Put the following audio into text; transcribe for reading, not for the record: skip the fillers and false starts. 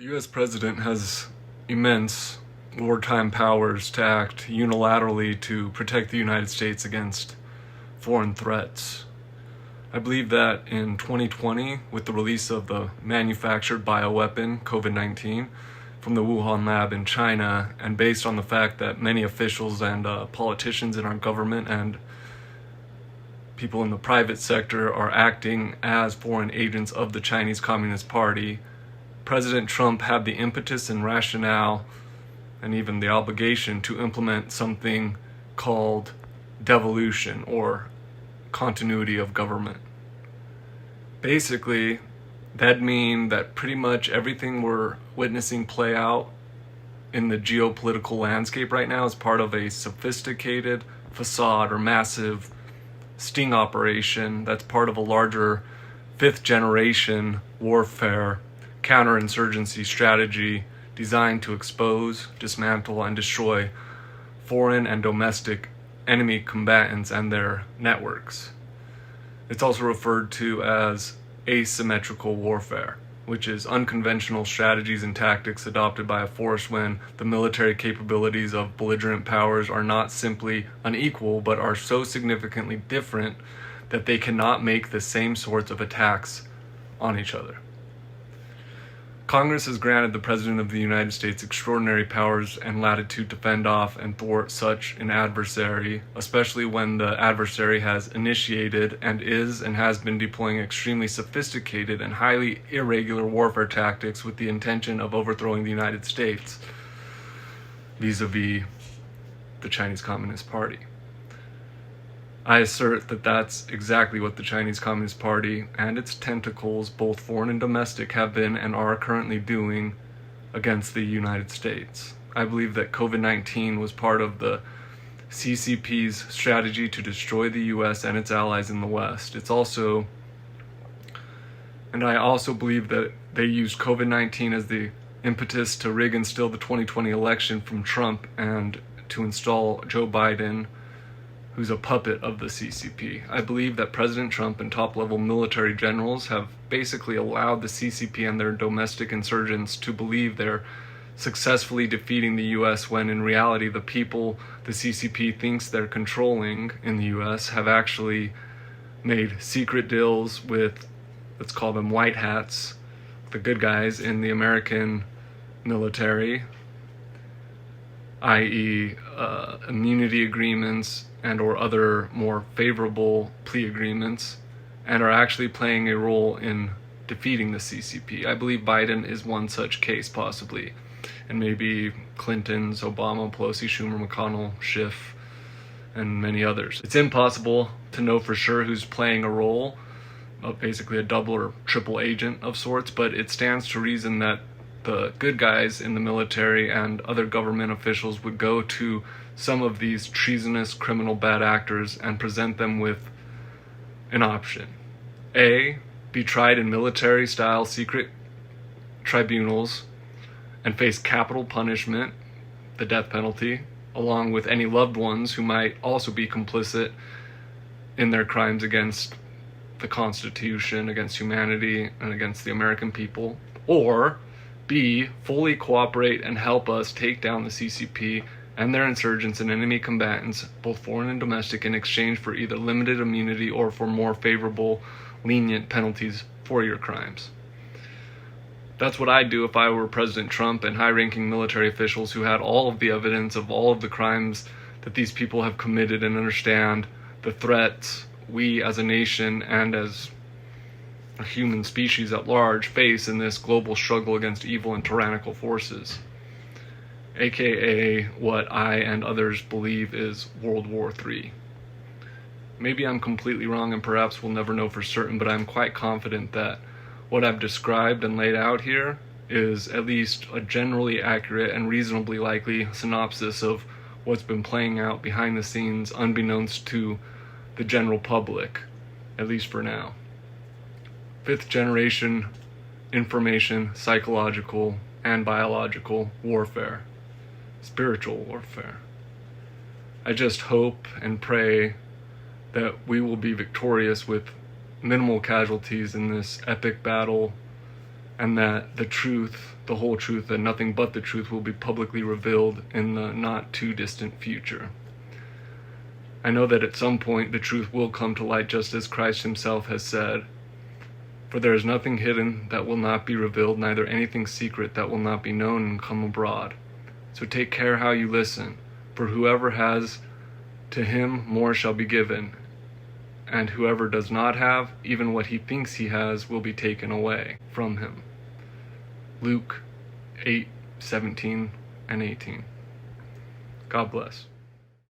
The U.S. president has immense wartime powers to act unilaterally to protect the United States against foreign threats. I believe that in 2020, with the release of the manufactured bioweapon COVID-19 from the Wuhan lab in China, and based on the fact that many officials and politicians in our government and people in the private sector are acting as foreign agents of the Chinese Communist Party, President Trump had the impetus and rationale and even the obligation to implement something called devolution, or continuity of government. Basically, that'd mean that pretty much everything we're witnessing play out in the geopolitical landscape right now is part of a sophisticated facade or massive sting operation that's part of a larger fifth generation warfare counterinsurgency strategy designed to expose, dismantle, and destroy foreign and domestic enemy combatants and their networks. It's also referred to as asymmetrical warfare, which is unconventional strategies and tactics adopted by a force when the military capabilities of belligerent powers are not simply unequal, but are so significantly different that they cannot make the same sorts of attacks on each other. Congress has granted the President of the United States extraordinary powers and latitude to fend off and thwart such an adversary, especially when the adversary has initiated and has been deploying extremely sophisticated and highly irregular warfare tactics with the intention of overthrowing the United States vis-a-vis the Chinese Communist Party. I assert that that's exactly what the Chinese Communist Party and its tentacles, both foreign and domestic, have been and are currently doing against the United States. I believe that COVID-19 was part of the CCP's strategy to destroy the US and its allies in the West. I also believe that they used COVID-19 as the impetus to rig and steal the 2020 election from Trump and to install Joe Biden, who's a puppet of the CCP. I believe that President Trump and top-level military generals have basically allowed the CCP and their domestic insurgents to believe they're successfully defeating the US when in reality the people the CCP thinks they're controlling in the US have actually made secret deals with, let's call them white hats, the good guys in the American military, i.e. Immunity agreements and or other more favorable plea agreements, and are actually playing a role in defeating the CCP. I believe Biden is one such case, possibly, and maybe Clinton's, Obama, Pelosi, Schumer, McConnell, Schiff, and many others. It's impossible to know for sure who's playing a role, basically a double or triple agent of sorts, but it stands to reason that the good guys in the military and other government officials would go to some of these treasonous criminal bad actors and present them with an option. A, be tried in military-style secret tribunals and face capital punishment, the death penalty, along with any loved ones who might also be complicit in their crimes against the Constitution, against humanity, and against the American people. Or B, fully cooperate and help us take down the CCP and their insurgents and enemy combatants, both foreign and domestic, in exchange for either limited immunity or for more favorable, lenient penalties for your crimes. That's what I'd do if I were President Trump and high-ranking military officials who had all of the evidence of all of the crimes that these people have committed and understand the threats we as a nation and as a human species at large face in this global struggle against evil and tyrannical forces, aka what I and others believe is World War III. Maybe I'm completely wrong and perhaps we'll never know for certain, but I'm quite confident that what I've described and laid out here is at least a generally accurate and reasonably likely synopsis of what's been playing out behind the scenes unbeknownst to the general public, at least for now. Fifth generation information, psychological and biological warfare, spiritual warfare. I just hope and pray that we will be victorious with minimal casualties in this epic battle, and that the truth the whole truth, and nothing but the truth will be publicly revealed in the not too distant future. I know that at some point the truth will come to light, just as Christ himself has said, "For there is nothing hidden that will not be revealed, neither anything secret that will not be known and come abroad." So take care how you listen, for whoever has, to him more shall be given, and whoever does not have, even what he thinks he has will be taken away from him. Luke 8:17 and 18. God bless.